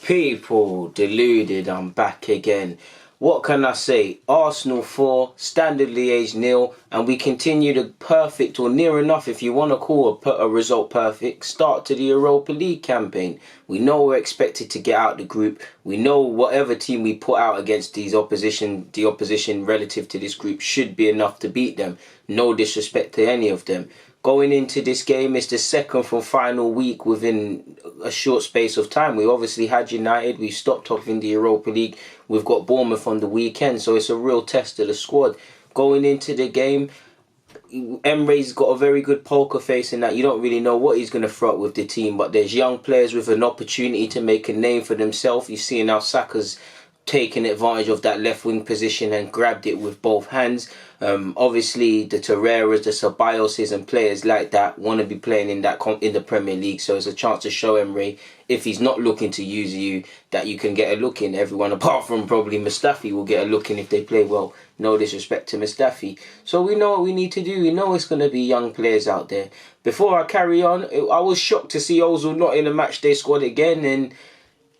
People, deluded, I'm back again. What can I say? Arsenal 4, Standard Liège 0, and we continue the perfect, or near enough if you want to call a result perfect, start to the Europa League campaign. We know we're expected to get out the group. We know whatever team we put out against the opposition relative to this group should be enough to beat them. No disrespect to any of them. Going into this game, it's the second from final week within a short space of time. We obviously had United. We stopped off in the Europa League. We've got Bournemouth on the weekend, so it's a real test of the squad. Going into the game, Emery's got a very good poker face in that you don't really know what he's going to throw up with the team, but there's young players with an opportunity to make a name for themselves. You see now Saka's taken advantage of that left wing position and grabbed it with both hands. Obviously, the Torreiras, the Ceballos and players like that want to be playing in the Premier League, so it's a chance to show Emery, if he's not looking to use you, that you can get a look in. Everyone apart from probably Mustafi will get a look in if they play well. No disrespect to Mustafi. So we know what we need to do. We know it's going to be young players out there. Before I carry on, I was shocked to see Ozil not in the matchday squad again, and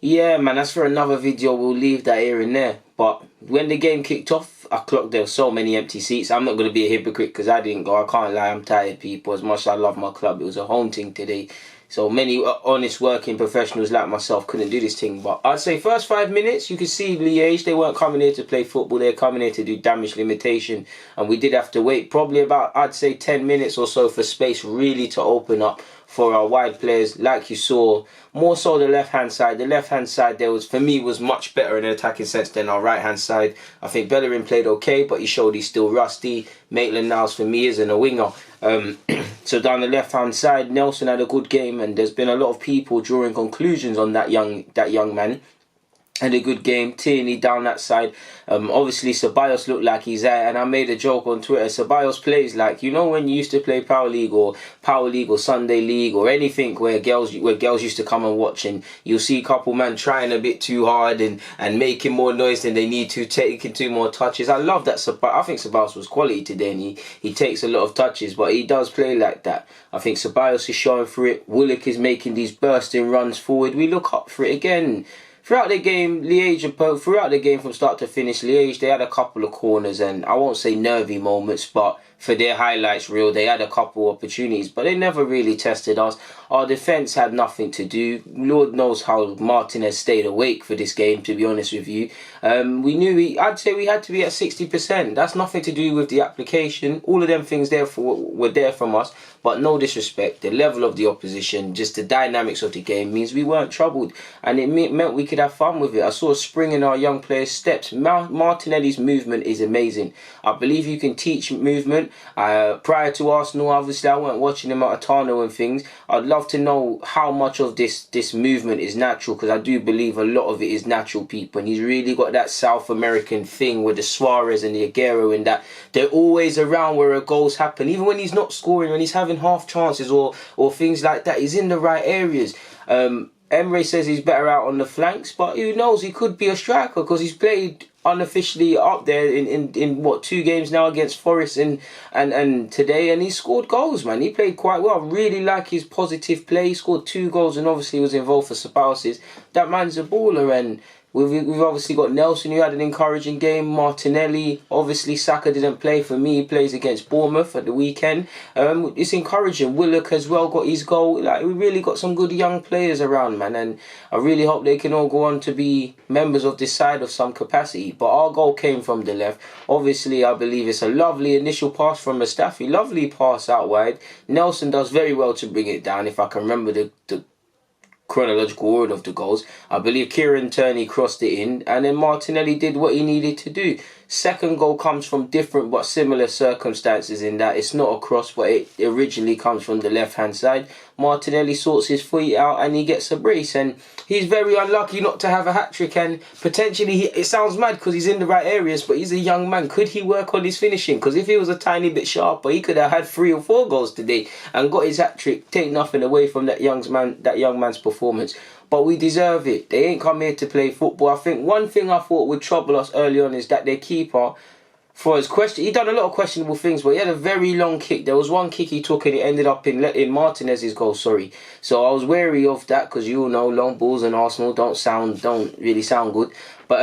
yeah, man, that's for another video. We'll leave that here and there. But when the game kicked off, I clocked there were so many empty seats. I'm not going to be a hypocrite because I didn't go. I can't lie. I'm tired, people. As much as I love my club, it was a home thing today. So many honest working professionals like myself couldn't do this thing. But I'd say first 5 minutes, you could see Liège, they weren't coming here to play football. They're coming here to do damage limitation. And we did have to wait probably about, I'd say, 10 minutes or so for space really to open up for our wide players. Like you saw, more so the left-hand side. The left-hand side there was, for me, was much better in an attacking sense than our right-hand side. I think Bellerin played okay, but he showed he's still rusty. Maitland-Niles, for me, isn't a winger. So down the left-hand side, Nelson had a good game, and there's been a lot of people drawing conclusions on that young man. And a good game. Tierney down that side. Obviously, Ceballos looked like he's there. And I made a joke on Twitter. Ceballos plays like, you know, when you used to play Power League or Sunday League or anything where girls used to come and watch, and you'll see a couple man trying a bit too hard and making more noise than they need to, taking 2 more touches. I love that. I think Ceballos was quality today, and he takes a lot of touches, but he does play like that. I think Ceballos is showing for it. Willock is making these bursting runs forward. We look up for it again. Throughout the game, from start to finish, Liège, they had a couple of corners, and I won't say nervy moments, but for their highlights reel, they had a couple of opportunities, but they never really tested us. Our defence had nothing to do. Lord knows how Martinez stayed awake for this game, to be honest with you. I'd say we had to be at 60%. That's nothing to do with the application. All of them things were there from us, but no disrespect. The level of the opposition, just the dynamics of the game means we weren't troubled, and it meant we could have fun with it. I saw a spring in our young players' steps. Martinelli's movement is amazing. I believe you can teach movement. Prior to Arsenal, obviously, I weren't watching him at Atano and things. I'd love to know how much of this movement is natural, because I do believe a lot of it is natural, people. And he's really got that South American thing with the Suarez and the Aguero, and that they're always around where goals happen. Even when he's not scoring, when he's having half chances or things like that, he's in the right areas. Emery says he's better out on the flanks, but who knows? He could be a striker because he's played unofficially up there in what, 2 games now against Forest and today, and he scored goals, man. He played quite well. I really like his positive play. He scored 2 goals and obviously was involved for Ceballos. That man's a baller, and we've obviously got Nelson, who had an encouraging game. Martinelli, obviously Saka didn't play for me. He plays against Bournemouth at the weekend. It's encouraging. Willock as well got his goal. Like, we really got some good young players around, man, and I really hope they can all go on to be members of this side of some capacity. But our goal came from the left. Obviously, I believe it's a lovely initial pass from Mustafi. Lovely pass out wide. Nelson does very well to bring it down, if I can remember the chronological order of the goals. I believe Tierney crossed it in, and then Martinelli did what he needed to do. Second goal comes from different but similar circumstances in that it's not a cross, but it originally comes from the left-hand side. Martinelli sorts his feet out and he gets a brace, and he's very unlucky not to have a hat-trick, and potentially, it sounds mad because he's in the right areas, but he's a young man. Could he work on his finishing? Because if he was a tiny bit sharper, he could have had 3 or 4 goals today and got his hat-trick. Take nothing away from that young man's performance. But we deserve it. They ain't come here to play football. I think one thing I thought would trouble us early on is that their keeper, For his question, he done a lot of questionable things, but he had a very long kick. There was one kick he took and it ended up in Martinez's goal. Sorry, so I was wary of that because you all know long balls and Arsenal don't really sound good. But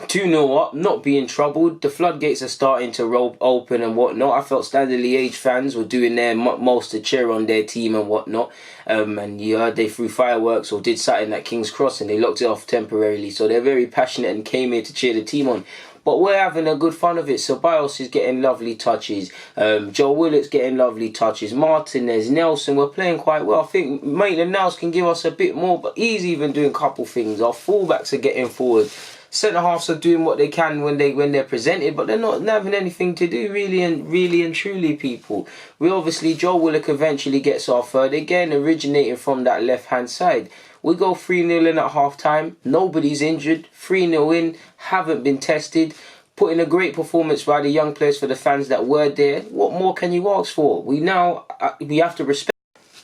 2-0 up, not being troubled. The floodgates are starting to roll open and whatnot. I felt Standard Liège fans were doing their most to cheer on their team and whatnot. And you heard they threw fireworks or did something at King's Cross and they locked it off temporarily. So they're very passionate and came here to cheer the team on. But we're having a good fun of it. Ceballos is getting lovely touches. Joe Willock's getting lovely touches. Martinez, Nelson, we're playing quite well. I think Maitland-Niles can give us a bit more, but he's even doing a couple things. Our fullbacks are getting forward. Centre halves are doing what they can when they're presented, but they're not having anything to do really and truly, people. We obviously, Joe Willock eventually gets our third, again originating from that left hand side. We go 3-0 in at half time, nobody's injured, 3-0 in, haven't been tested, put in a great performance by the young players for the fans that were there. What more can you ask for? We have to respect.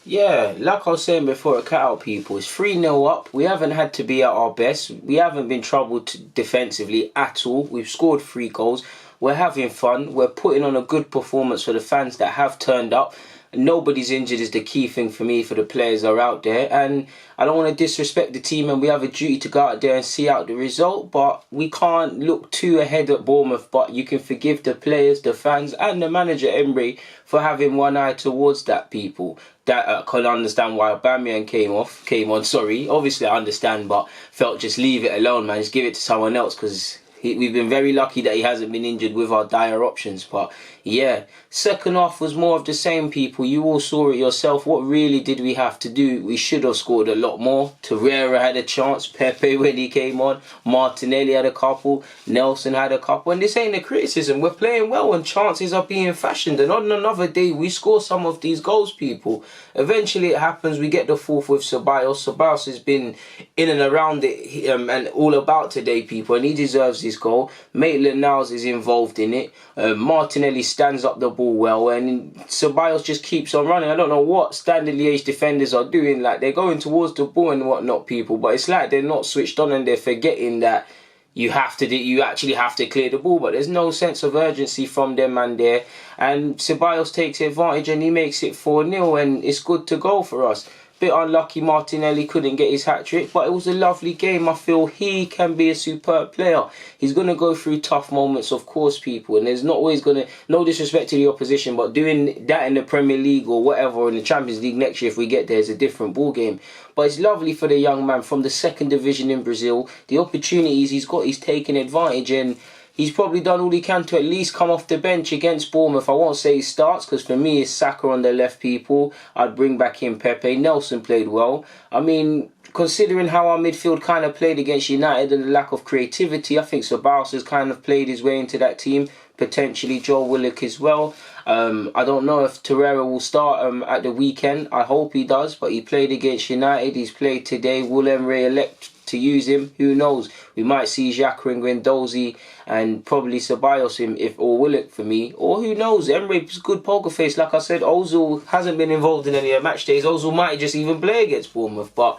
Yeah, like I was saying before, cut out people. It's 3-0 up. We haven't had to be at our best. We haven't been troubled defensively at all. We've scored 3 goals. We're having fun. We're putting on a good performance for the fans that have turned up. Nobody's injured is the key thing for me, for the players that are out there. And I don't want to disrespect the team, and we have a duty to go out there and see out the result. But we can't look too ahead at Bournemouth. But you can forgive the players, the fans and the manager, Emery, for having one eye towards that, people. That I can understand why Aubameyang came on. Sorry, obviously I understand, but felt just leave it alone, man. Just give it to someone else, because we've been very lucky that he hasn't been injured with our dire options. But yeah, second half was more of the same, people. You all saw it yourself. What really did we have to do? We should have scored a lot more. Torreira had a chance. Pepe, when he came on. Martinelli had a couple. Nelson had a couple. And this ain't a criticism. We're playing well and chances are being fashioned. And on another day, we score some of these goals, people. Eventually it happens. We get the fourth with Ceballos. Ceballos has been in and around it and all about today, people. And he deserves this goal. Maitland-Niles is involved in it. Martinelli stands up the ball well, and Ceballos just keeps on running. I don't know what Standard Liège defenders are doing. Like, they're going towards the ball and whatnot, people, but it's like they're not switched on and they're forgetting that you actually have to clear the ball. But there's no sense of urgency from them man there, and Ceballos takes advantage and he makes it 4-0, and it's good to go for us. Bit unlucky Martinelli couldn't get his hat-trick, but it was a lovely game. I feel he can be a superb player. He's going to go through tough moments, of course, people, and there's not always going to, no disrespect to the opposition, but doing that in the Premier League or whatever, or in the Champions League next year if we get there, is a different ball game. But it's lovely for the young man from the second division in Brazil. The opportunities he's got, he's taken advantage, and he's probably done all he can to at least come off the bench against Bournemouth. I won't say he starts, because for me it's Saka on the left, people. I'd bring back in Pepe. Nelson played well. I mean, considering how our midfield kind of played against United and the lack of creativity, I think Ceballos has kind of played his way into that team. Potentially Joe Willock as well. I don't know if Torreira will start at the weekend. I hope he does, but he played against United. He's played today. Will Emery elect to use him? Who knows? We might see Xhaka and Guendouzi and probably Ceballos or Willock for me. Or who knows? Emery's good poker face. Like I said, Ozil hasn't been involved in any of the match days. Ozil might just even play against Bournemouth. But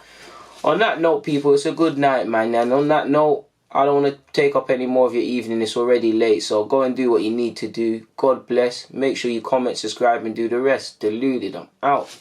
on that note, people, it's a good night, man. And on that note, I don't want to take up any more of your evening. It's already late, so go and do what you need to do. God bless. Make sure you comment, subscribe, and do the rest. Deluded. I'm out.